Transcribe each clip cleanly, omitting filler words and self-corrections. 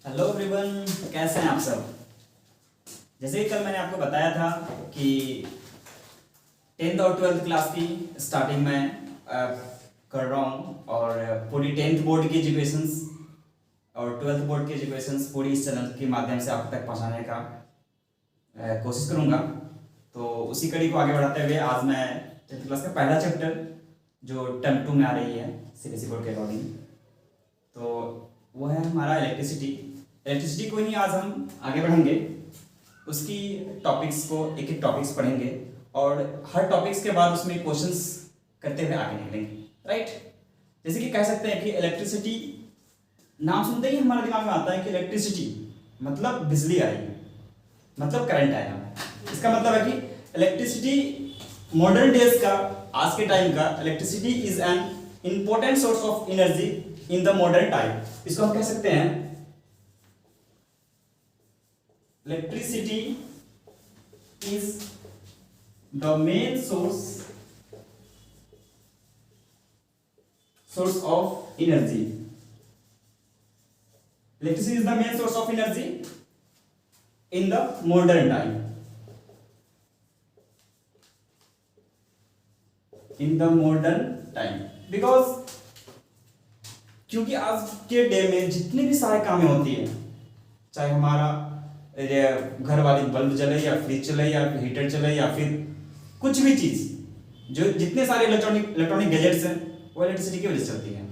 Hello everyone, कैसे हैं आप सब। जैसे कि कल मैंने आपको बताया था कि 10th और 12th क्लास की स्टार्टिंग में कर रहा हूँ और पूरी 10th बोर्ड की एजुकेशंस और 12th बोर्ड की एजुकेशंस पूरी इस चैनल के माध्यम से आप तक पहुँचाने का कोशिश करूँगा। तो उसी कड़ी को आगे बढ़ाते हुए आज मैं 10th क्लास का पहला चैप्टर जो टर्म 2 में आ रही है सीबीएसई बोर्ड के अकॉर्डिंग, तो वो है हमारा इलेक्ट्रिसिटी को ही आज हम आगे बढ़ेंगे। उसकी टॉपिक्स को एक एक टॉपिक्स पढ़ेंगे और हर टॉपिक्स के बाद उसमें क्वेश्चंस करते हुए आगे निकलेंगे, राइट। जैसे कि कह सकते हैं कि इलेक्ट्रिसिटी नाम सुनते ही हमारे दिमाग में आता है कि इलेक्ट्रिसिटी मतलब बिजली आई, मतलब करंट आया। इसका मतलब है कि इलेक्ट्रिसिटी मॉडर्न डेज का, आज के टाइम का, electricity is an important source of energy in the modern time. इसको हम कह सकते हैं electricity is the main source of energy. Electricity is the main source of energy in the modern time. In the modern time, because क्योंकि आज के day में जितने भी सारे कामें होती है, चाहे हमारा घर वाली बल्ब जले या फ्रिज चले या हीटर चले या फिर कुछ भी चीज, जो जितने सारे इलेक्ट्रॉनिक गैजेट्स हैं वो इलेक्ट्रिसिटी की वजह से चलती हैं।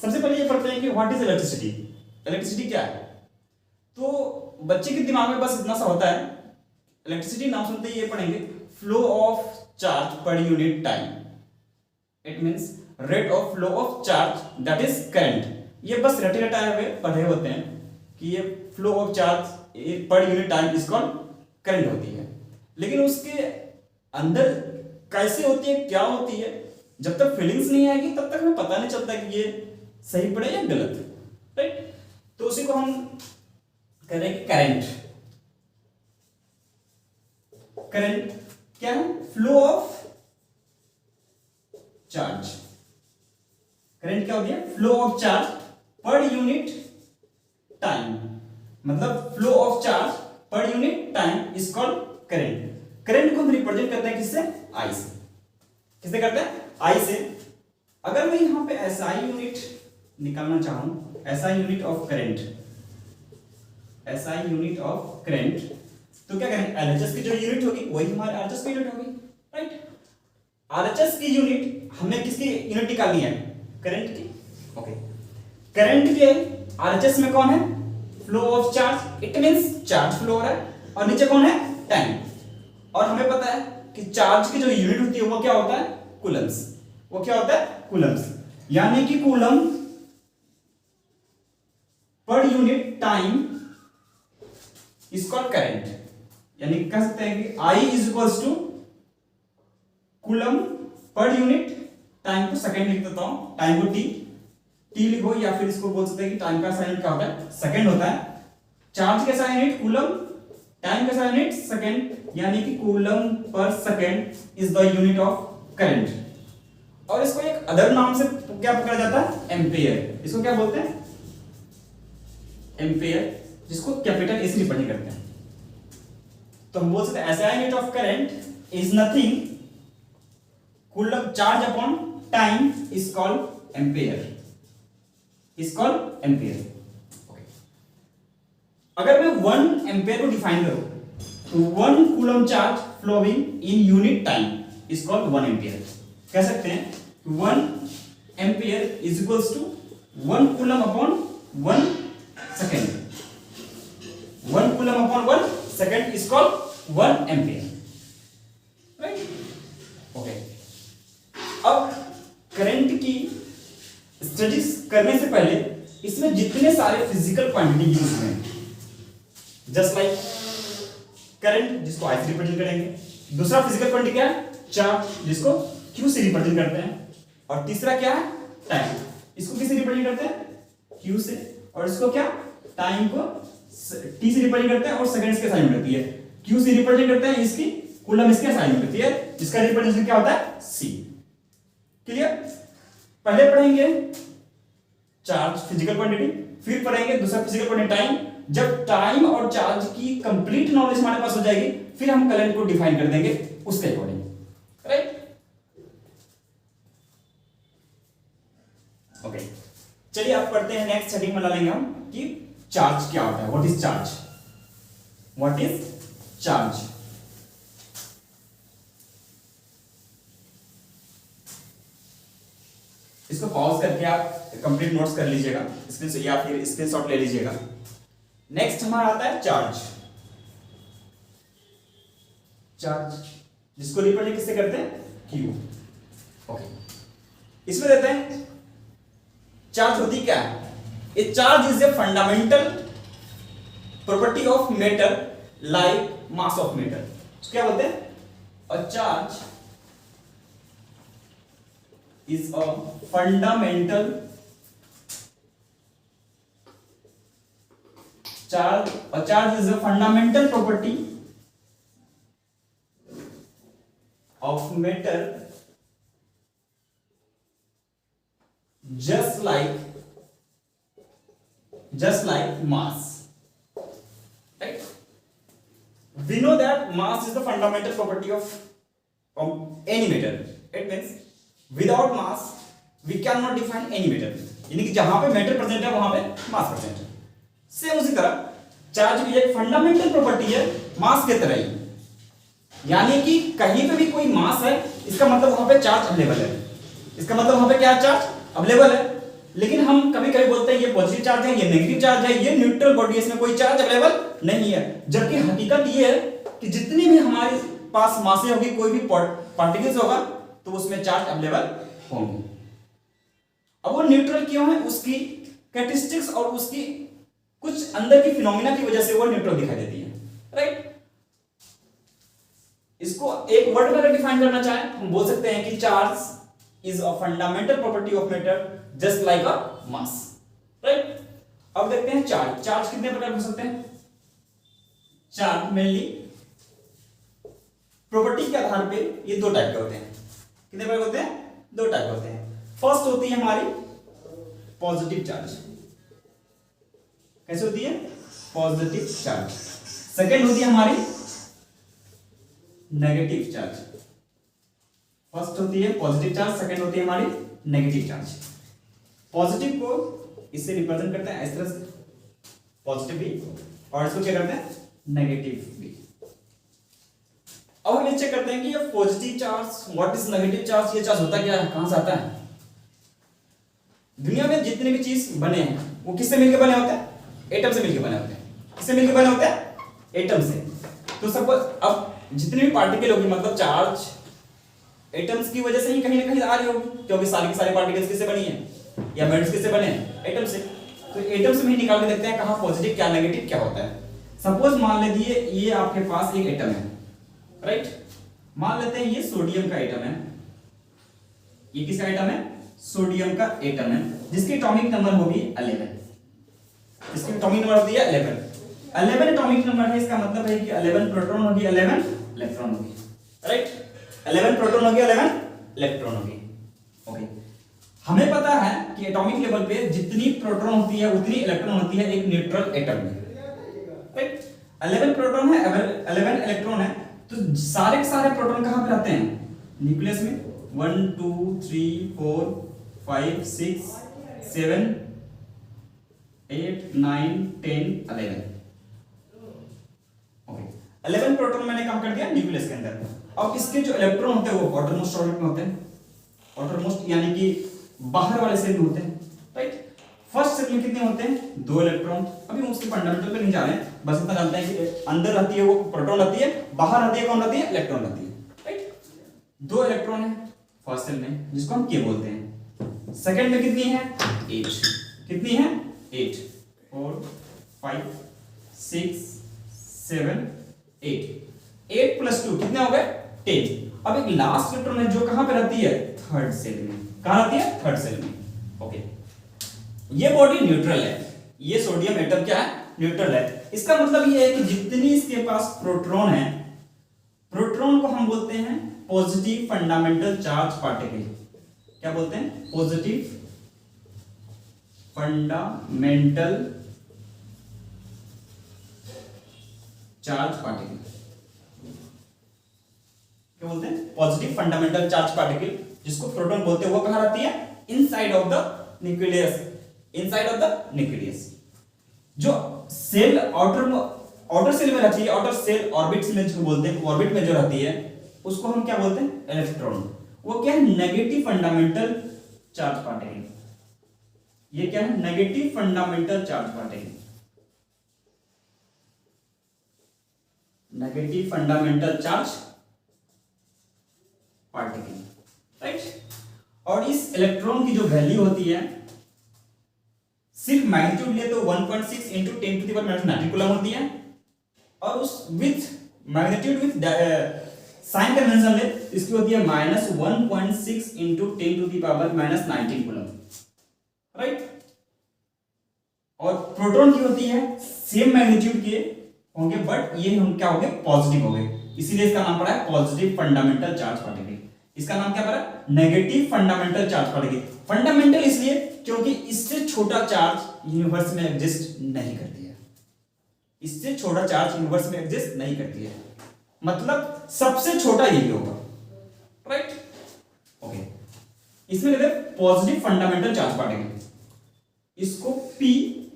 सबसे पहले ये पढ़ते हैं कि व्हाट इज इलेक्ट्रिसिटी। इलेक्ट्रिसिटी क्या है? तो बच्चे के दिमाग में बस इतना सा होता है, इलेक्ट्रिसिटी नाम सुनते ही ये पढ़ेंगे flow of charge per unit time. It means rate of flow of charge, that is current. ये बस रटे रटाए हुए पढ़े होते हैं कि ये flow of charge per unit time is called current होती है, लेकिन उसके अंदर कैसे होती है, क्या होती है, जब तक फीलिंग्स नहीं आएगी तब तक हमें पता नहीं चलता कि ये सही पड़े या गलत, राइट। तो उसी को हम करेंगे करंट। करंट क्या है? Flow of charge. करंट क्या होती है? Flow of charge per unit time, मतलब flow of charge per unit time is called current. Current को हम रिप्रेजेंट करते हैं किससे? आई से। किससे करते हैं? आई से। अगर मैं यहां पे एसआई यूनिट निकालना चाहूं, SI unit of current, SI unit of current, तो क्या करेंगे? एलएचएस की जो यूनिट होगी वही हमारे आरएचएस की यूनिट होगी, राइट। आरएचएस की यूनिट हमने किसकी यूनिट निकालनी है? करंट की। ओके, करंट के आरएचएस में कौन है? Flow of charge. It means charge flow हो रहा है, और नीचे कौन है? टाइम। और हमें पता है कि चार्ज की जो यूनिट होती है वो क्या होता है? कूलम्स। वो क्या होता है? कूलम्स। यानी कि coulomb per unit time is called current. यानी कह सकते हैं कि I is equals to coulomb per unit time को सेकंड लिख देता हूं, टाइम को टी लिखो, या फिर इसको बोल सकते हैं कि टाइम का साइन क्या होता है? सेकंड होता है। चार्ज का साइन यूनिट कूलम, टाइम का साइन यूनिट सेकंड, यानी कि coulomb per second is the unit of current. और इसको एक अदर नाम से क्या पकड़ा जाता है? एम्पियर। इसको क्या बोलते हैं? एम्पियर, जिसको कैपिटल ए से रिप्रेजेंट करते हैं। तो हम बोल सकते हैं SI unit of current is nothing, coulomb charge upon time is called ampere, is called ampere. Okay, अगर मैं 1 एम्पियर को डिफाइन करूं तो 1 coulomb charge flowing in unit time is called 1 ampere. कह सकते हैं 1 ampere is equals to 1 coulomb upon 1 second. 1 coulomb upon 1 second is called 1 ampere, right. Okay, अब current की स्टडीज करने से पहले इसमें जितने सारे फिजिकल क्वांटिटी यूज हुए हैं, जस्ट लाइक करंट जिसको आई से रिप्रेजेंट करेंगे, दूसरा फिजिकल क्वांटिटी क्या है? चार्ज, जिसको क्यू से रिप्रेजेंट करते हैं, और तीसरा क्या है? टाइम, इसको किससे रिप्रेजेंट करते हैं? क्यू से, और इसको क्या? टाइम को टी से रिप्रेजेंट करते हैं और सेकंड्स के साइन होती है। क्यू से रिप्रेजेंट करते हैं इसकी, कूलम इसके साइन होती है, जिसका रिप्रेजेंटेशन क्या होता है? सी। क्लियर? पहले पढ़ेंगे चार्ज फिजिकल क्वांटिटी, फिर पढ़ेंगे दूसरा फिजिकल क्वांटिटी टाइम। जब टाइम और चार्ज की कंप्लीट नॉलेज हमारे पास हो जाएगी फिर हम करंट को डिफाइन कर देंगे उसके अकॉर्डिंग, राइट। ओके, चलिए आप पढ़ते हैं नेक्स्ट हेडिंग बना लेंगे हम कि चार्ज क्या होता है। What is charge, what is charge. इसको पॉज करके आप कंप्लीट नोट्स कर लीजिएगा स्क्रीन से या फिर स्क्रीनशॉट ले लीजिएगा। नेक्स्ट हमारा आता है चार्ज। चार्ज जिसको रिप्रेजेंट किससे करते हैं, क्यू। ओके, इसमें देते हैं चार्ज होती क्या है। ए charge is a fundamental property of matter like mass of matter. क्या बोलते हैं, a charge is a fundamental charge is a fundamental property of matter just like mass, right? We know that mass is the fundamental property of any matter. It means without mass we can not define any matter, यानी कि जहां पे matter present है वहां पे मास present है। Same उसी तरह चार्ज भी एक फंडामेंटल प्रॉपर्टी है मास के तरह ही, यानी कि कहीं पे भी कोई मास है इसका मतलब वहां पे चार्ज अवेलेबल है, इसका मतलब वहां पे क्या चार्ज अवेलेबल है। लेकिन हम कभी कभी बोलते हैं ये पॉजिटिव चार्ज है, ये नेगेटिव चार्ज है, ये न्यूट्रल बॉडी है, इसमें कोई चार्ज अवेलेबल नहीं है। जबकि हकीकत ये है कि जितनी भी हमारे पास मासें होगी, कोई भी पार्टिकल्स होगा तो उसमें चार्ज अवेलेबल होंगे। अब वो न्यूट्रल क्यों है, उसकी कैरेक्टरिस्टिक्स और उसकी कुछ अंदर की फिनोमिना की वजह से वो न्यूट्रल दिखाई देती है, राइट। इसको एक वर्ड में अगर डिफाइन करना चाहें हम बोल सकते हैं कि charge is a fundamental property of matter just like a mass, right. अब देखते हैं चार्ज। चार्ज कितने प्रकार हो सकते हैं। चार्ज मेनली प्रॉपर्टी के आधार पे ये दो टाइप के होते हैं। कितने प्रकार होते हैं, दो टाइप होते हैं। फर्स्ट होती है हमारी पॉजिटिव चार्ज। कैसे होती है, पॉजिटिव चार्ज। सेकंड होती है हमारी नेगेटिव चार्ज। फर्स्ट होती है पॉजिटिव चार्ज, सेकंड होती है हमारी नेगेटिव चार्ज। पॉजिटिव को इससे रिप्रेजेंट करते हैं इस तरह से, पॉजिटिव भी, और इसको क्या करते हैं, नेगेटिव भी। अब हम चेक करते हैं कि ये positive charge, what is negative charge, ये चार्ज होता क्या है, कहां से आता है। दुनिया में जितने भी चीज बने हैं वो किससे मिलकर बने होते हैं, एटम से मिलकर बने होते हैं। किससे मिलकर बने होते हैं, एटम से। तो सपोज अब जितने भी पार्टिकल होगी, मतलब चार्ज एटम्स की वजह से ही कहीं ना कहीं आ रही होगी, क्योंकि सारी की सारी पार्टिकल्स किससे बनी है, या मेटल्स किससे बने हैं, एटम से। तो एटम से ही निकाल के देखते हैं कहां पॉजिटिव क्या नेगेटिव क्या होता है। सपोज मान लीजिए ये आपके पास एक एटम है, राइट। मान लेते हैं ये सोडियम का एटम है। ये किसका एटम है, सोडियम का एटम है, जिसकी एटॉमिक नंबर होगी 11। इसकी एटॉमिक नंबर होती है 11। 11 एटॉमिक नंबर है, इसका मतलब है कि 11 प्रोटॉन होगी, 11 इलेक्ट्रॉन होगी, राइट। 11 प्रोटॉन होगी, 11 इलेक्ट्रॉन होगी। ओके, हमें पता है कि एटॉमिक लेवल पे जितनी प्रोटॉन होती है उतनी इलेक्ट्रॉन होती है एक न्यूट्रल एटम में, राइट। 11 प्रोटॉन है, 11 इलेक्ट्रॉन है, तो सारे के सारे प्रोटॉन कहां पे रहते हैं, न्यूक्लियस में। 1 2 3 4 5 6 7 8 9 10 11। ओके, 11 प्रोटॉन मैंने कम कर दिया न्यूक्लियस के अंदर। अब इसके जो इलेक्ट्रॉन होते हैं वो आउटरमोस्ट ऑर्बिट में होते हैं, आउटरमोस्ट यानी कि बाहर वाले सेल में होते हैं, राइट। फर्स्ट सेल में कितने होते हैं, 2 इलेक्ट्रॉन। अभी हम उसके फंडामेंटल पे नहीं जा रहे हैं, बस इतना जानते हैं कि अंदर रहती है वो प्रोटॉन रहती है, बाहर रहती है कौन रहती है, इलेक्ट्रॉन रहती है, राइट। 2 इलेक्ट्रॉन है फर्स्ट सेल में, जिसको हम के बोलते हैं। सेकंड में कितनी है, 8। कितनी है, 8 4 5 6 7 8 8 + 2 कितने हो गए, 10। अब एक लास्ट इलेक्ट्रॉन है जो कहां पे रहती है, थर्ड सेल में। कहां रहती है, थर्ड सेल में। ओके, ये बॉडी न्यूट्रल है, ये सोडियम एटम क्या है, न्यूट्रल है। इसका मतलब ये है कि जितनी इसके पास प्रोटॉन है, प्रोटॉन को हम बोलते हैं पॉजिटिव फंडामेंटल चार्ज पार्टिकल। क्या बोलते हैं, पॉजिटिव फंडामेंटल चार्ज पार्टिकल, क्या बोलते हैं, पॉजिटिव फंडामेंटल चार्ज पार्टिकल, जिसको प्रोटॉन बोलते हैं, वो कहां रहती है, inside of the nucleus, inside of the nucleus. जो सेल आउटर सेल में रहती है, आउटर सेल ऑर्बिट में जिसको बोलते हैं, ऑर्बिट में जो रहती है उसको हम क्या बोलते हैं, इलेक्ट्रॉन। वो क्या है, नेगेटिव फंडामेंटल चार्ज पार्टिकल। ये क्या है, negative fundamental charge particle, negative fundamental charge particle, right. और इस इलेक्ट्रॉन की जो वैल्यू होती है, सिर्फ मैग्नीट्यूड लिए तो 1.6 इंटू 10⁻⁹ कूलम होती है, और उस with magnitude with sign convention ले इसकी होती है -1.6 इंटू 10⁻⁻19 कूलम, राइट। और प्रोटॉन की होती है सेम मैग्नीट्यूड के होंगे, बट ये हम क्या हो गए, पॉजिटिव हो गए, इसीलिए इसका नाम पड़ा है पॉजिटिव फंडामेंटल चार्ज पार्टिकल। इसका नाम क्या पड़ा, negative fundamental charge particle. Fundamental इसलिए क्योंकि इससे छोटा चार्ज यूनिवर्स में एग्जिस्ट नहीं करती है, इससे छोटा चार्ज यूनिवर्स में एग्जिस्ट नहीं करती है, मतलब सबसे छोटा यही होगा, राइट। ओके, इसमें कहते हैं पॉजिटिव फंडामेंटल चार्ज पार्टिकल। इसको P,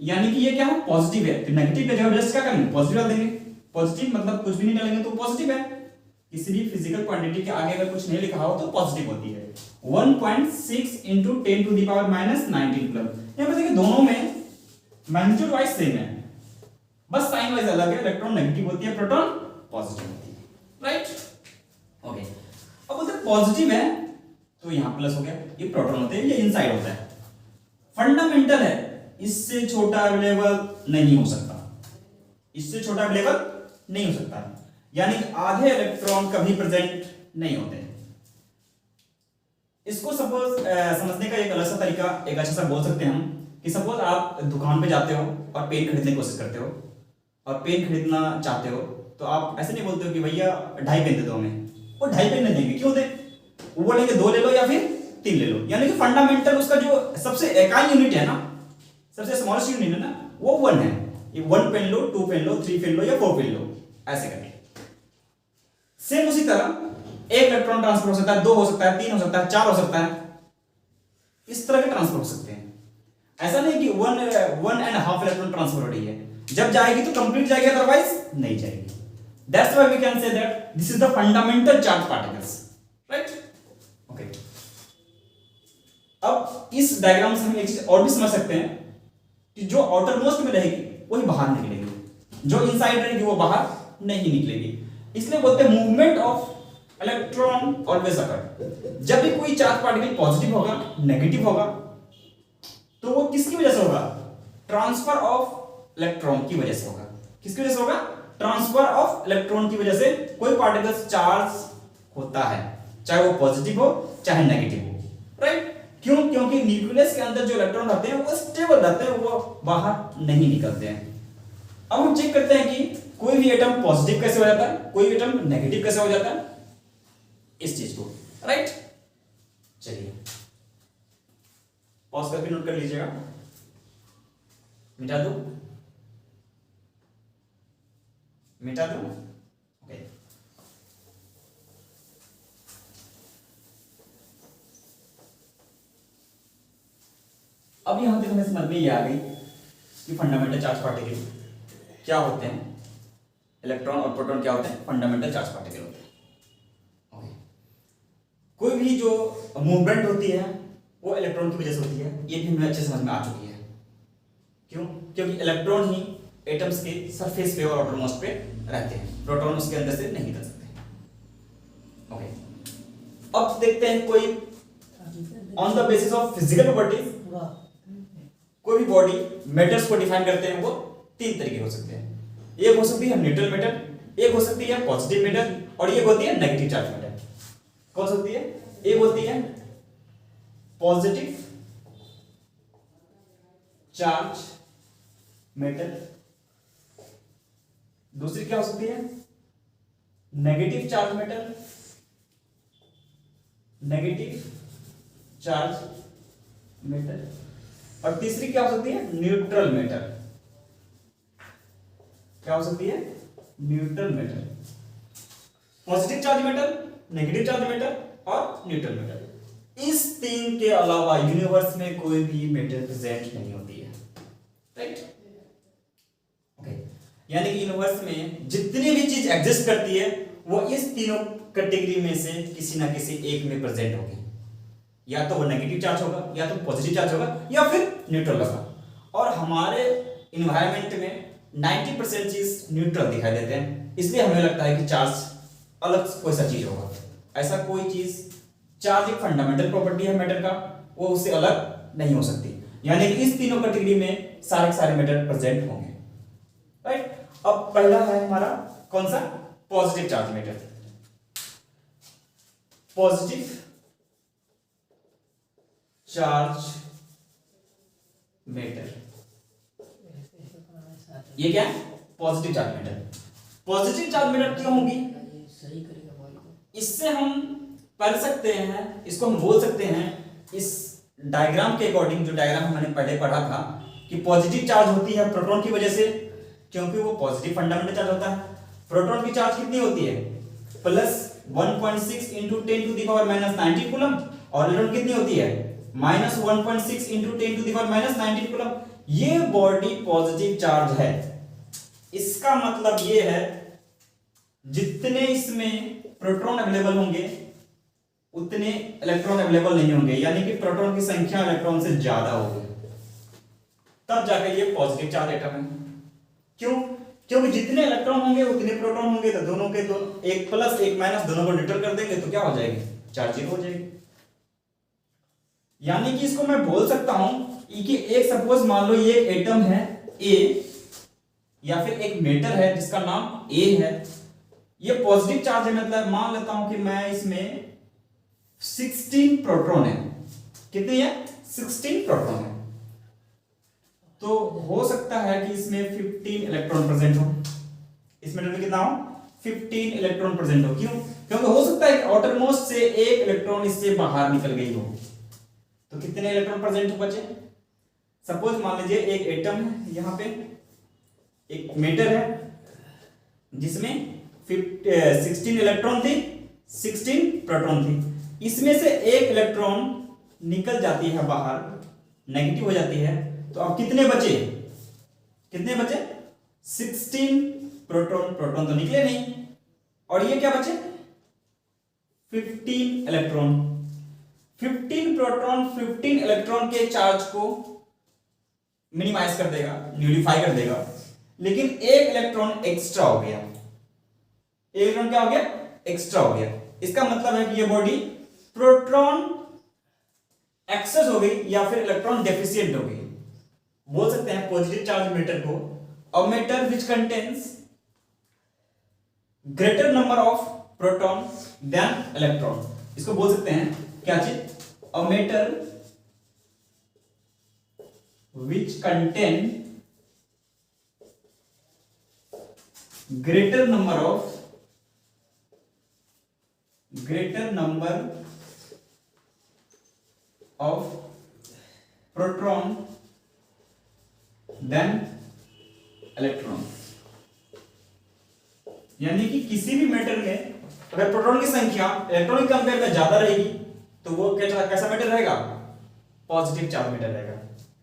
यानी कि ये क्या है, पॉजिटिव है, तो नेगेटिव की जगह जस्ट क्या करेंगे, पॉजिटिव डाल देंगे। पॉजिटिव मतलब कुछ भी नहीं डालेंगे तो पॉजिटिव है, किसी भी फिजिकल क्वांटिटी के आगे अगर कुछ नहीं लिखा हो तो पॉजिटिव होती है। 1.6 इंटू 10⁻⁹ कूलम। यहाँ पर देखिए दोनों में मैग्नीट्यूड वाइज सेम है, बस साइन वाइज अलग है, इलेक्ट्रॉन नेगेटिव होती है, प्रोटॉन पॉजिटिव होती है, राइट। ओके, अब बोलते हैं पॉजिटिव है तो यहाँ प्लस हो गया, ये प्रोटॉन होते हैं, ये इनसाइड होता है। फंडामेंटल है, इससे छोटा अवेलेबल नहीं हो सकता, इससे छोटा अवेलेबल नहीं हो सकता, यानी कि आधे इलेक्ट्रॉन कभी प्रेजेंट नहीं होते। इसको सपोज समझने का एक अलग सा तरीका, एक अच्छा सा बोल सकते हैं हम कि सपोज आप दुकान पे जाते हो और पेन खरीदने की कोशिश करते हो, और पेन खरीदना चाहते हो, तो आप ऐसे नहीं बोलते हो कि भैया 2.5 पेन दे दो हमें, वो 2.5 पेन नहीं देंगे, क्यों दे, वो बोलेंगे 2 ले लो या फिर 3 ले लो। यानी कि फंडामेंटल उसका जो सबसे इकाई यूनिट है ना, सबसे स्मॉलेस्ट यूनिट है ना, वो 1 है। ये 1 पेन लो, 2 पेन लो, 3 पेन लो या 4 पेन लो, ऐसे करके। सेम उसी तरह एक इलेक्ट्रॉन ट्रांसफर हो सकता है, 2 हो सकता है, 3 हो सकता है, 4 हो सकता है, इस तरह के ट्रांसफर हो सकते हैं। ऐसा नहीं कि 1.5 इलेक्ट्रॉन ट्रांसफर हो रही है, जब जाएगी तो कंप्लीट जाएगी, अदरवाइज नहीं जाएगी। That's why we can say that this is the fundamental charge particles, right. Okay, अब इस डायग्राम से हम एक चीज और भी समझ सकते हैं कि जो आउटर मोस्ट में रहेगी वही बाहर निकलेगी, जो इनसाइड रहेगी वो बाहर नहीं निकलेगी। इसलिए बोलते हैं मूवमेंट ऑफ इलेक्ट्रॉन ऑलवेज अकर। जब भी कोई चार्ज पार्टिकल पॉजिटिव होगा, नेगेटिव होगा, तो वो किसकी वजह से होगा, ट्रांसफर ऑफ इलेक्ट्रॉन की वजह से होगा। किसकी वजह से होगा, ट्रांसफर ऑफ इलेक्ट्रॉन की वजह से कोई पार्टिकल चार्ज होता है, चाहे वो पॉजिटिव हो चाहे नेगेटिव हो, राइट। क्यों, क्योंकि न्यूक्लियस के अंदर जो इलेक्ट्रॉन रहते हैं वो स्टेबल रहते हैं, वो बाहर नहीं निकलते हैं। अब हम चेक करते हैं कि कोई भी एटम पॉजिटिव कैसे हो जाता है, कोई एटम नेगेटिव कैसे हो जाता है, इस चीज को, राइट। चलिए पॉज करके नोट कर लीजिएगा, मिटा दो, मिटा दो। ओके, अब यहां तक हमें समझ में ये आ गई कि फंडामेंटल चार्ज पार्टिकल क्या होते हैं, इलेक्ट्रॉन और प्रोटॉन क्या होते हैं, फंडामेंटल चार्ज पार्टिकल होते हैं। ओके, कोई भी जो मूवमेंट होती है वो इलेक्ट्रॉन की वजह से होती है, ये भी हमें अच्छे समझ में आ चुकी है। क्यों, क्योंकि इलेक्ट्रॉन ही एटम्स के सरफेस पे और आउटर मोस्ट पे रहते हैं, प्रोटॉन उसके अंदर से नहीं निकल सकते। ओके, अब देखते हैं कोई on the basis of physical properties कोई भी बॉडी मेटल्स को डिफाइन करते हैं, वो 3 तरीके हो सकते हैं। एक हो सकती है न्यूट्रल मेटल, एक हो सकती है पॉजिटिव मेटल, और एक होती है नेगेटिव चार्ज मेटल। कौन सी होती है, एक होती है पॉजिटिव चार्ज मेटल, दूसरी क्या हो सकती है, negative charge metal, negative charge metal, और तीसरी क्या हो सकती है, न्यूट्रल मैटर। क्या हो सकती है, neutral matter. Positive charge matter, negative charge matter और न्यूट्रल मैटर। इस तीन के अलावा यूनिवर्स में कोई भी मैटर प्रेजेंट नहीं होती है, राइट। ओके, यानी कि यूनिवर्स में जितनी भी चीज एग्जिस्ट करती है वो इस तीनों कैटेगरी में से किसी ना किसी एक में प्रेजेंट होगी। या तो वो नेगेटिव चार्ज होगा, या तो पॉजिटिव चार्ज होगा, या फिर न्यूट्रल होगा। और हमारे इन्वायरमेंट में 90% चीज न्यूट्रल दिखाई देते हैं, इसलिए हमें लगता है कि चार्ज अलग कोई सा चीज होगा। ऐसा कोई चीज, चार्ज एक फंडामेंटल प्रॉपर्टी है मैटर का, वो उससे अलग नहीं हो सकती। यानी कि इस तीनों कैटेगरी में सारे मैटर प्रेजेंट होंगे, राइट। अब पहला है हमारा कौन सा, positive charge matter. Positive charge matter, ये क्या है, positive charge matter. Positive charge matter क्यों होगी, इससे हम पढ़ सकते हैं, इसको हम बोल सकते हैं इस डायग्राम के अकॉर्डिंग, जो डायग्राम हमने पहले पढ़ा था कि पॉजिटिव चार्ज होती है प्रोटॉन की वजह से, क्योंकि वो पॉजिटिव फंडामेंटल चार्ज होता है। प्रोटॉन की चार्ज कितनी होती है, plus 1.6 into 10 to the power minus 19 coulomb, और इलेक्ट्रॉन कितनी होती है, minus 1.6 into 10 to the power minus 19 coulomb. ये बॉडी पॉजिटिव चार्ज है। इसका मतलब ये है जितने इसमें प्रोटॉन अवेलेबल होंगे उतने इलेक्ट्रॉन अवेलेबल नहीं होंगे, यानी कि प्रोटॉन की संख्या इलेक्ट्रॉन से ज्यादा होगी, तब जाकर ये पॉजिटिव चार्ज एटम है। क्यों, क्योंकि जितने इलेक्ट्रॉन होंगे उतने प्रोटॉन होंगे, तो दोनों के दो, एक प्लस एक माइनस दोनों को न्यूट्रल कर देंगे तो क्या हो जाएगी, चार्ज जीरो हो जाएगी। यानी कि इसको मैं बोल सकता हूं कि एक सपोज मान लो ये एक एटम है ए, या फिर एक मेटर है जिसका नाम ए है, ये पॉजिटिव चार्ज है। मतलब मान लेता हूं कि मैं इसमें 16 प्रोटॉन है, कितनी है, 16 प्रोटॉन है, तो हो सकता है कि इसमें 15 इलेक्ट्रॉन प्रेजेंट हो। इसमें टोटल कितना हो, 15 इलेक्ट्रॉन प्रेजेंट हो। क्यों, क्योंकि हो सकता है आउटर मोस्ट से एक इलेक्ट्रॉन इससे बाहर निकल गई हो, तो कितने इलेक्ट्रॉन प्रेजेंट हो बचे। सपोज मान लीजिए एक एटम है, यहां पे एक मेटर है जिसमें 16 इलेक्ट्रॉन थी, 16 प्रोटॉन थी। इसमें से एक इलेक्ट्रॉन निकल जाती है बाहर, नेगेटिव हो जाती है, तो अब कितने बचे, कितने बचे, 16 प्रोटॉन। प्रोटॉन तो निकले नहीं, और ये क्या बचे, 15 इलेक्ट्रॉन। 15 प्रोटॉन 15 इलेक्ट्रॉन के चार्ज को मिनिमाइज कर देगा, न्यूलिफाई कर देगा, लेकिन एक इलेक्ट्रॉन एक्स्ट्रा हो गया। एक इलेक्ट्रॉन क्या हो गया, एक्स्ट्रा हो गया। इसका मतलब है कि ये बॉडी प्रोटॉन एक्सेस हो गई या फिर इलेक्ट्रॉन डेफिशिएंट हो गई। बोल सकते हैं पॉजिटिव चार्ज मैटर को a matter which contains greater number of proton than electron. इसको बोल सकते हैं क्या चीज, a matter which contain greater number of proton than electron। यानी कि किसी भी मैटर में अगर प्रोटॉन की संख्या इलेक्ट्रॉन के कंपेयर में ज्यादा रहेगी तो वो कैसा मैटर रहेगा, पॉजिटिव चार्ज मैटर रहेगा।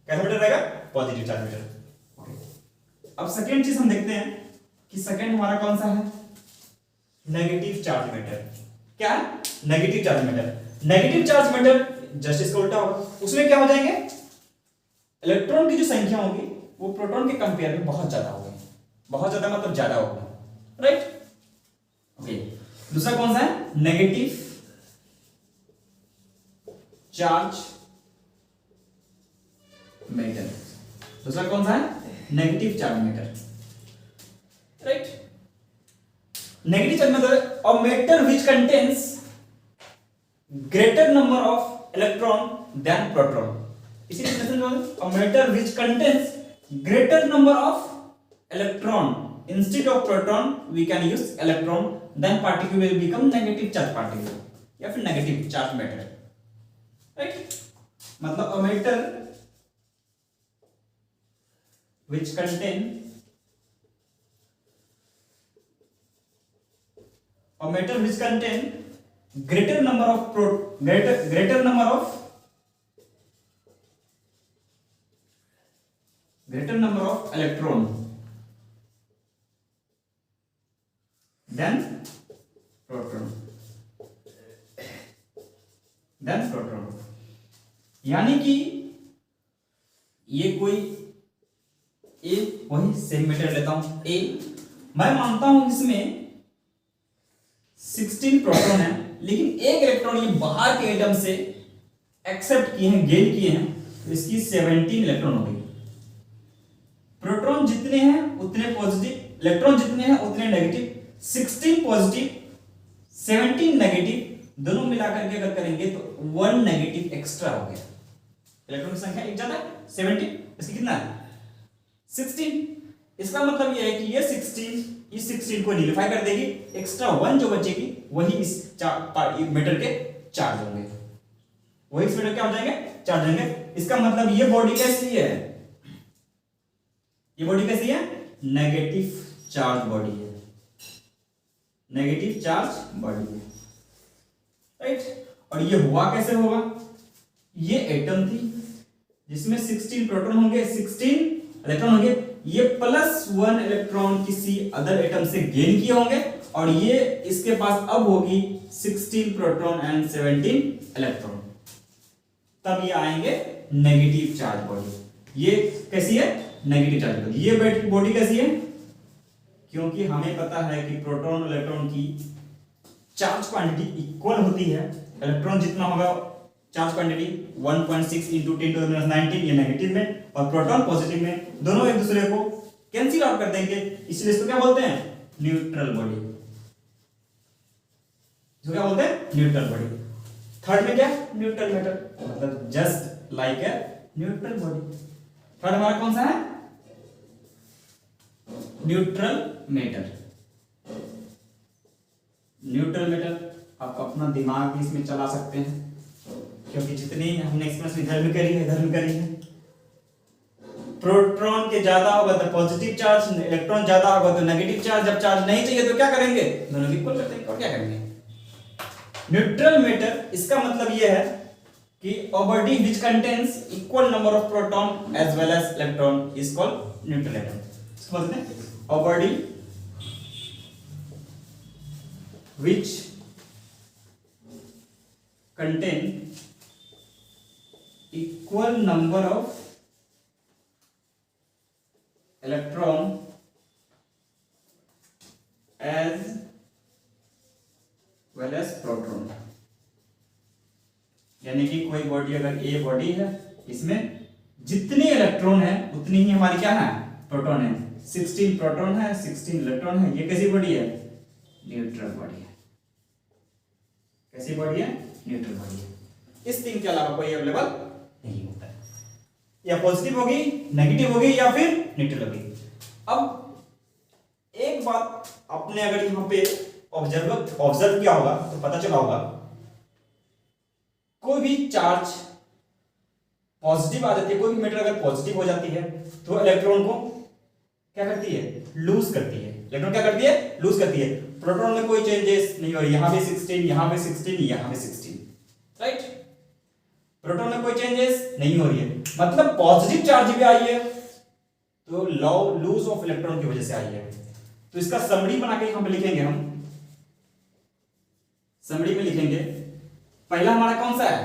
कैसा मैटर रहेगा, पॉजिटिव चार्ज मैटर। अब सेकेंड चीज हम देखते हैं कि सेकेंड हमारा कौन सा है, नेगेटिव चार्ज मैटर। क्या है, negative charge matter. Negative charge matter just इसका उल्टा होगा, उसमें क्या हो जाएंगे, इलेक्ट्रॉन की जो संख्या होगी वो प्रोटॉन के कंपेयर में बहुत ज्यादा होगी। बहुत ज्यादा मतलब ज्यादा होगा, राइट। ओके, दूसरा कौन सा है, नेगेटिव चार्ज मैटर। दूसरा कौन सा है, negative charge matter, right. Negative charge matter a matter which contains greater number of electron than proton. इसी डेफिनेशन में a matter which contains greater number of electron instead of proton we can use electron, then particle will become negative charge particle या फिर negative charge matter, right. मतलब a matter which contain or metal which contain greater number of electron than proton यानी कि ये कोई ए, वही same matter लेता हूं ए, मैं मानता हूं इसमें 16 प्रोटॉन है, लेकिन एक इलेक्ट्रॉन ये बाहर के एटम से एक्सेप्ट किए हैं, गेन किए हैं, तो इसकी 17 इलेक्ट्रॉन हो गई। प्रोटॉन जितने हैं उतने पॉजिटिव, इलेक्ट्रॉन जितने हैं उतने नेगेटिव, 16 पॉजिटिव 17 नेगेटिव, दोनों मिलाकर के अगर करेंगे तो 1 नेगेटिव एक्स्ट्रा हो गया। इलेक्ट्रॉन की संख्या एक ज्यादा है 17, इसकी कितना है 16। इसका मतलब यह है कि ये 16 इस 16 को न्यूलिफाई कर देगी, एक्स्ट्रा 1 जो बचेगी वही इस मेटल के चार्ज होंगे, वही इस मेटल क्या हो जाएंगे, चार्ज होंगे। इसका मतलब ये बॉडी कैसी है, ये बॉडी कैसी है, नेगेटिव चार्ज बॉडी है, नेगेटिव चार्ज बॉडी है, राइट। और ये हुआ कैसे होगा, ये एटम थी जिसमें 16 प्रोटॉन होंगे, 16 इलेक्ट्रॉन होंगे, ये +1 इलेक्ट्रॉन किसी अदर एटम से गेन किए होंगे, और ये इसके पास अब होगी 16 प्रोटॉन एंड 17 इलेक्ट्रॉन, तब ये आएंगे नेगेटिव चार्ज बॉडी। ये कैसी है, नेगेटिव चार्ज बॉडी। ये बॉडी कैसी है, क्योंकि हमें पता है कि प्रोटॉन और इलेक्ट्रॉन की चार्ज क्वांटिटी इक्वल होती है, इलेक्ट्रॉन जितना होगा चार्ज क्वांटिटी 1.6 × 10⁻19 ये नेगेटिव में, और प्रोटॉन पॉजिटिव में, दोनों एक दूसरे को कैंसिल आउट कर देंगे, इसलिए इसको क्या बोलते हैं, न्यूट्रल बॉडी। इसको क्या बोलते हैं, न्यूट्रल बॉडी। थर्ड में क्या, न्यूट्रल मेटल, मतलब just like a neutral body. Third हमारा कौन सा है, न्यूट्रल मेटल। न्यूट्रल मेटल आप अपना दिमाग भी इसमें चला सकते हैं, क्योंकि जितनी हमने एक्सपेरिमेंट इधर भी करी है, प्रोटॉन के ज्यादा होगा तो पॉजिटिव चार्ज, इलेक्ट्रॉन ज्यादा होगा तो नेगेटिव चार्ज। जब चार्ज नहीं चाहिए तो क्या करेंगे, दोनों को इक्वल कर देंगे, और क्या करेंगे। न्यूट्रल मेटल, इसका मतलब यह है कि a body which contains equal number of proton as well as electron is called neutral atom। इसको बोलते हैं a body which contain equal number of electron as well as proton। यानी कि कोई बॉडी अगर ए बॉडी है, इसमें जितने इलेक्ट्रॉन है उतनी ही हमारी क्या है, प्रोटॉन है। 16 प्रोटॉन है, 16 इलेक्ट्रॉन है, ये कैसी बॉडी है, न्यूट्रल बॉडी है। कैसी बॉडी है, न्यूट्रल बॉडी है। इस तीन के अलावा कोई अवेलेबल नहीं होता है, या पॉजिटिव होगी, नेगेटिव होगी, या फिर न्यूट्रल होगी। अब एक बात आपने अगर यहां पे ऑब्जर्व किया होगा तो पता चला होगा, कोई भी चार्ज पॉजिटिव आ जाती है, कोई भी मेटल अगर पॉजिटिव हो जाती है तो इलेक्ट्रॉन को क्या करती है, लूज करती है। इलेक्ट्रॉन क्या करती है, लूज करती है। प्रोटॉन में कोई चेंजेस नहीं हो रही, यहां भी 16, यहां भी 16, यहां भी 16, राइट। प्रोटॉन में कोई चेंजेस नहीं हो रही है, मतलब पॉजिटिव चार्ज भी आई है तो लूज ऑफ इलेक्ट्रॉन की वजह से आई है। तो इसका समरी बना के यहां पे लिखेंगे, हम समरी में लिखेंगे, पहला हमारा कौन सा है,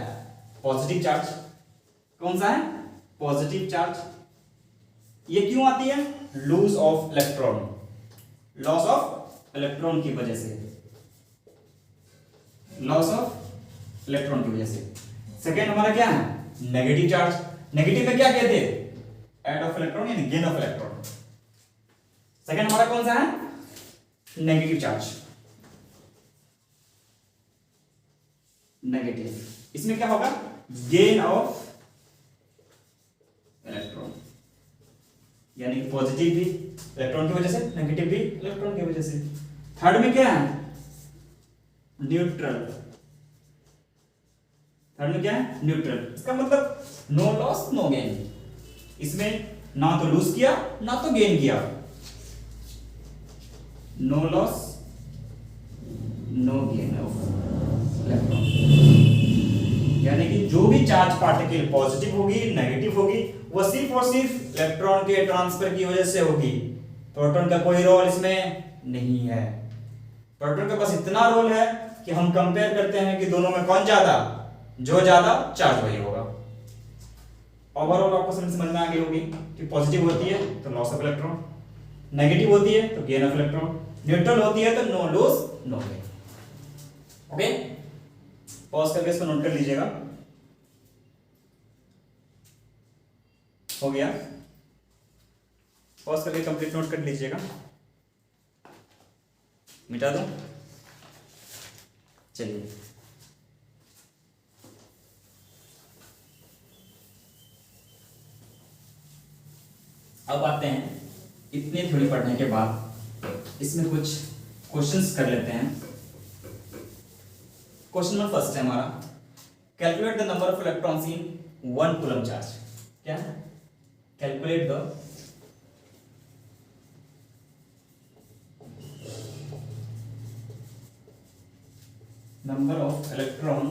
पॉजिटिव चार्ज। कौन सा है, पॉजिटिव चार्ज। ये क्यों आती है, lose of electron, loss of electron की वजह से, लॉस ऑफ इलेक्ट्रॉन की वजह से। सेकेंड हमारा क्या है, नेगेटिव चार्ज। नेगेटिव में क्या कहते हैं, ऐड ऑफ इलेक्ट्रॉन यानी गेन ऑफ इलेक्ट्रॉन। सेकेंड हमारा कौन सा है, नेगेटिव चार्ज, नेगेटिव। इसमें क्या होगा, गेन ऑफ इलेक्ट्रॉन, यानी पॉजिटिव भी इलेक्ट्रॉन की वजह से, नेगेटिव भी इलेक्ट्रॉन की वजह से। थर्ड में क्या है, न्यूट्रल। थर्ड में क्या है, न्यूट्रल। इसका मतलब नो लॉस नो गेन, इसमें ना तो लूज किया ना तो गेन किया, no loss no gain of electron. यानी कि जो भी चार्ज पार्टिकल पॉजिटिव होगी नेगेटिव होगी वो सिर्फ और सिर्फ इलेक्ट्रॉन के ट्रांसफर की वजह से होगी, प्रोटॉन का कोई रोल इसमें नहीं है। प्रोटॉन के पास इतना रोल है कि हम कंपेयर करते हैं कि दोनों में कौन ज्यादा, जो ज्यादा चार्ज वही होगा। ओवरऑल आपको समझ में आ गई होगी कि पॉजिटिव होती है तो लॉस ऑफ इलेक्ट्रॉन, नेगेटिव होती है तो गेन ऑफ इलेक्ट्रॉन, न्यूट्रल होती है तो no loss no gain. Okay, pause करके इसको नोट कर लीजिएगा। हो गया, पॉज करके कंप्लीट नोट कर लीजिएगा। मिटा दूं? चलिए, अब आते हैं इतनी थ्योरी पढ़ने के बाद इसमें कुछ क्वेश्चंस कर लेते हैं। क्वेश्चन नंबर फर्स्ट है हमारा, calculate the number of electrons in 1 coulomb charge. क्या है? Calculate the number of electron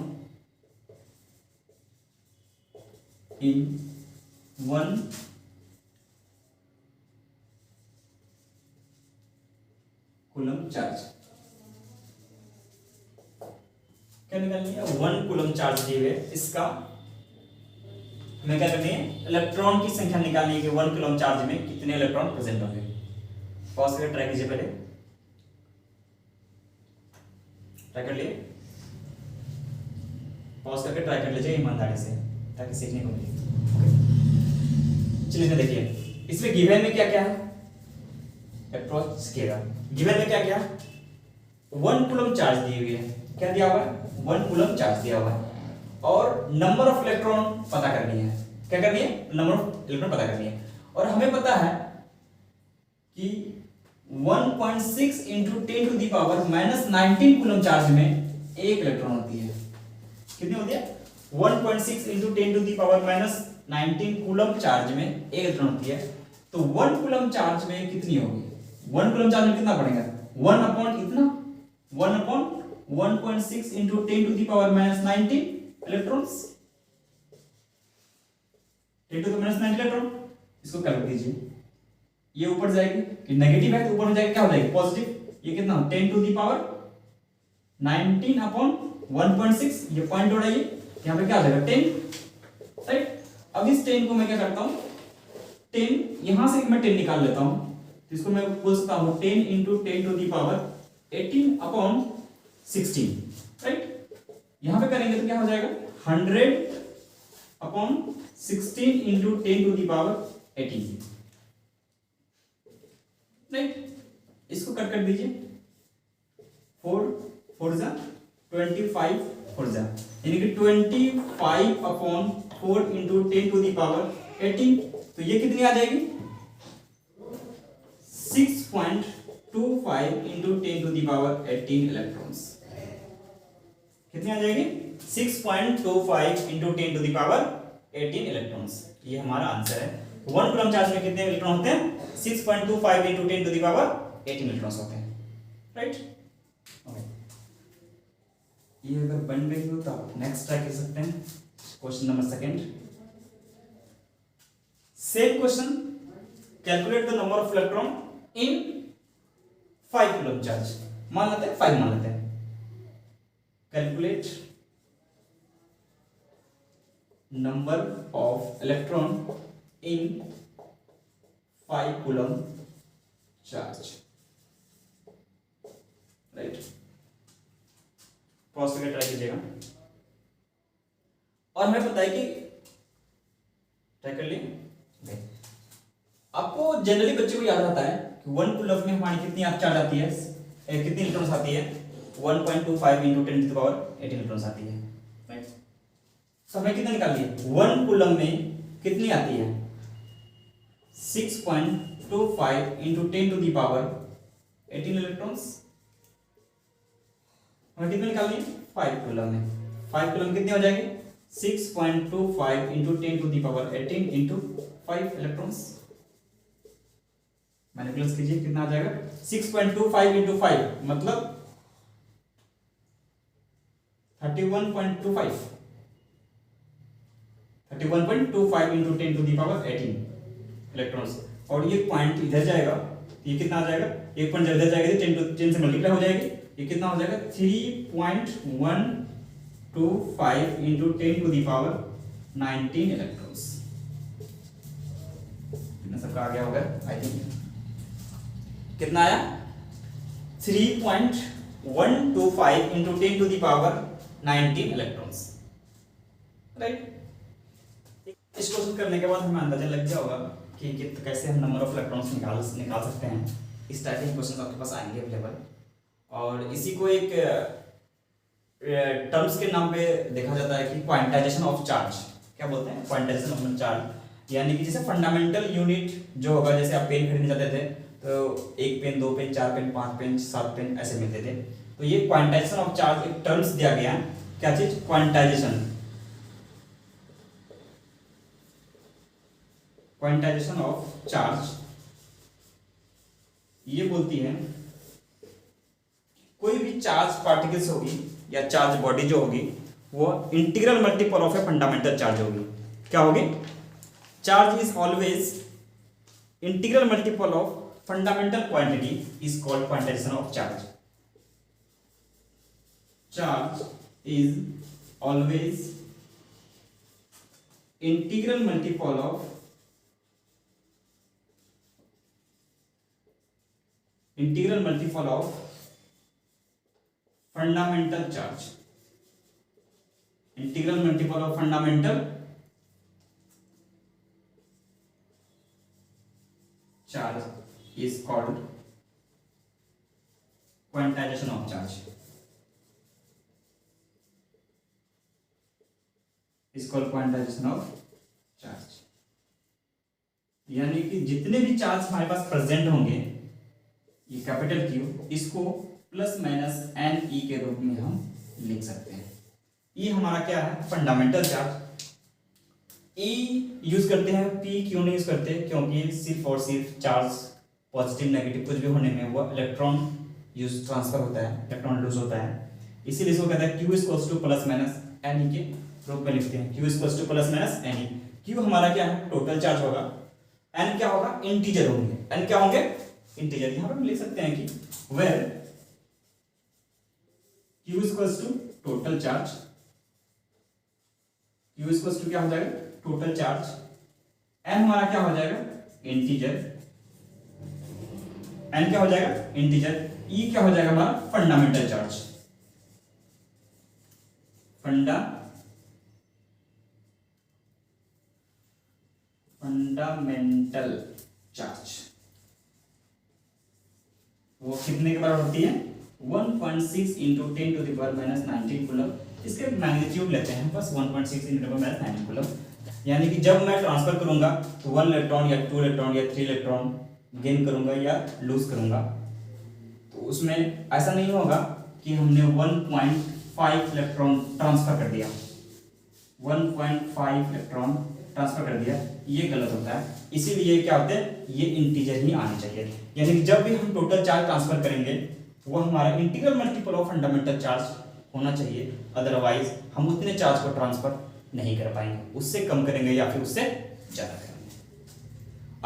in 1 coulomb charge. क्या निकालनी है? 1 कूलम चार्ज दिए हुए, इसका हमें क्या करनी है? इलेक्ट्रॉन की संख्या निकालनी है कि 1 कूलम चार्ज में कितने इलेक्ट्रॉन प्रेजेंट होंगे। पॉज करके ट्राई कीजिए, पहले ट्राई कर लिए, पॉज करके ट्राई कर लीजिए ईमानदारी से ताकि सीखने को मिले। चलिए देखिए, इसमें गिवन में क्या क्या है, अप्रोच किएगा। गिवन में क्या क्या? 1 कूलम चार्ज दी हुई है। क्या दिया हुआ है? 1 कूलम चार्ज दिया हुआ है और नंबर ऑफ इलेक्ट्रॉन पता करनी है। क्या करनी है? नंबर ऑफ इलेक्ट्रॉन पता करनी है। और हमें पता है कि 1.6 into 10 to the power -19 coulomb charge में एक इलेक्ट्रॉन होती है। कितनी होती है? 1.6 into 10 to the power -19 coulomb charge में एक इलेक्ट्रॉन होती है। तो 1 कूलम चार्ज में कितनी होगी? 1 कूलम चार्ज में कितना पड़ेगा? 1 अपॉन इतना, 1 upon 1.6 into 10 to the power -19 electrons, 10 to the -19 electron. इसको कैलकुलेट कीजिए, ये ऊपर जाएगी कि नेगेटिव है तो ऊपर में जाएगी क्या हो जाएगी? पॉजिटिव। ये कितना? 10 टू दी पावर 19 अपॉन 1.6, ये पॉइंट उड़ाइए, यहां पे क्या आ जाएगा? 10, राइट। अब इस 10 को मैं क्या करता हूं, 10 यहां से मैं 10 निकाल लेता हूं, तो इसको मैं बोल सकता हूं 10 into 10 to the power 18 upon 16, right. यहां पे करेंगे तो क्या हो जाएगा? 100 upon 16 into 10 to the power 18, right. इसको कट कर दीजिए, 4 4 जा 25 4 जा, यानी कि 25 upon 4 into 10 to the power 18, तो ये कितनी आ जाएगी? 6.25 into 10 to the power 18 electrons. कितनी आ जाएगी? 6.25 into 10 to the power 18 electrons. ये हमारा आंसर है। 1 कूलम चार्ज में कितने इलेक्ट्रॉन होते हैं? 6.25 into 10 to the power 18 electrons होते हैं, राइट। ये अगर बन गई हो तो आप नेक्स्ट ट्राई कर सकते हैं। Question number second, same question, calculate the number of electron in 5 coulomb charge. मान लेते हैं 5 मान लेते हैं। Calculate number of electron in 5 coulomb charge, right. Pause करके ट्राई कीजिएगा। और हमें पता है कि ट्राई कर लिए, आपको जनरली बच्चे को याद आता है कि 1 कूलम में हमारी कितनी चार्ज आती है, कितनी इलेक्ट्रॉन्स आती है? 1.25 into 10 to the power 18 electrons आती है, राइट। तो हमें कितना निकालनी है? 1 कूलम में कितनी आती है? 6.25 into 10 to the power 18 electrons. हमें कितनी निकालनी है? 5 कूलम में। 5 कूलम कितनी हो जाएगी? 6.25 into 10 to the power 18 into 5 electrons, मैंने प्लस कीजिए, कितना आ जाएगा 6.25 इंटू 5 मतलब 31.25 31.25 into 10 to the power 18 electrons. और ये पॉइंट इधर जाएगा, ये कितना आ जाएगा, एक पॉइंट इधर जाएगा तो 10 से मल्टीप्लाई हो जाएगी, ये कितना हो जाएगा 3.125 into 10 to the power 19 electrons. कितना सबका आ गया होगा आई थिंक, कितना आया 3.125 into 10 to the power 19 electrons, right. इस क्वेश्चन करने के बाद हमें अंदाजा लग गया होगा कि कैसे हम नंबर ऑफ इलेक्ट्रॉन्स निकाल सकते हैं। इस टाइप के क्वेश्चन आपके पास आएंगे अवेलेबल, और इसी को एक टर्म्स के नाम पे देखा जाता है कि क्वांटाइजेशन ऑफ चार्ज। क्या बोलते हैं, क्वांटाइजेशन ऑफ चार्ज। यानी कि जैसे फंडामेंटल यूनिट जो होगा, जैसे आप पेन खरीदने जाते थे तो 1 pen 2 pen 4 pen 5 pen 7 pen ऐसे मिलते थे, तो ये क्वांटाइजेशन ऑफ चार्ज एक टर्म्स दिया गया है। क्या चीज, क्वांटाइजेशन, क्वांटाइजेशन ऑफ चार्ज। ये बोलती है कोई भी चार्ज पार्टिकल्स होगी या चार्ज बॉडी जो होगी वो integral multiple of a fundamental charge होगी। क्या होगी, charge is always integral multiple of fundamental quantity is called quantization of charge. Charge is always integral multiple of fundamental charge। Integral multiple of fundamental charge is called quantization of charge, is called quantization of charge. यानी कि जितने भी charge हमारे पास present होंगे, ये capital Q, इसको plus minus N E के रूप में हम लिख सकते हैं। ये हमारा क्या है, फंडामेंटल चार्ज। ई यूज करते हैं, पी क्यों नहीं यूज करते, क्योंकि सिर्फ और सिर्फ चार्ज पॉजिटिव नेगेटिव कुछ भी होने में वो इलेक्ट्रॉन यूज ट्रांसफर होता है, इलेक्ट्रॉन लूज होता है, इसीलिए इसको कहते हैं Q equals to plus minus N E के रूप में लिखते हैं। Q equals to plus minus N E. Q हमारा क्या है, टोटल चार्ज होगा, एन क्या होगा, इंटीजर होंगे। एन क्या होंगे, इंटीजर। यहां पर हम लिख सकते हैं कि where Q equals to total charge, Q equals to क्या हो जाएगा, टोटल चार्ज, n हमारा क्या हो जाएगा, इंटीजर, n क्या हो जाएगा, इंटीजर, E क्या हो जाएगा हमारा, फंडामेंटल चार्ज, फंडामेंटल चार्ज। वो कितने के बराबर होती है, 1.6 into 10 to the power minus 19 coulomb. इसके मैग्नीट्यूड लेते हैं बस 1.6 इंटू 10 माइनस 19 कूलम। यानी कि जब मैं ट्रांसफर करूंगा तो 1 इलेक्ट्रॉन या 2 इलेक्ट्रॉन या 3 इलेक्ट्रॉन गेन करूंगा या लूज करूंगा, तो उसमें ऐसा नहीं होगा कि हमने 1.5 इलेक्ट्रॉन ट्रांसफर कर दिया, 1.5 इलेक्ट्रॉन ट्रांसफर कर दिया, ये गलत होता है। इसीलिए क्या होता है, ये इंटीजर ही आने चाहिए। यानी कि जब भी हम टोटल चार्ज ट्रांसफर करेंगे वो हमारा integral multiple of fundamental charge होना चाहिए, अदरवाइज हम उतने चार्ज को ट्रांसफर नहीं कर पाएंगे, उससे कम करेंगे या फिर उससे ज़्यादा करेंगे।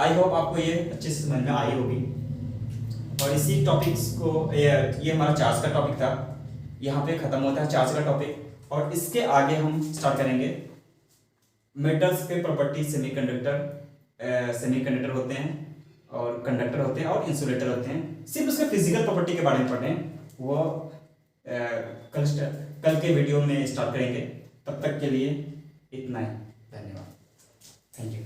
आई होप आपको ये अच्छे से समझ में आई होगी। और इसी टॉपिक्स को, ये हमारा चार्ज का टॉपिक था, यहाँ पे खत्म होता है चार्ज का टॉपिक। और इसके आगे हम स्टार्ट करेंगे मेटल्स के प्रॉपर्टी। सेमीकंडक्टर होते हैं और कंडक्टर होते हैं और इंसुलेटर होते हैं। सिर्फ उसके फिजिकल प्रॉपर्टी के बारे में पढ़ें, वो कल के वीडियो में स्टार्ट करेंगे। तब तक के लिए इतना ही, धन्यवाद, थैंक यू।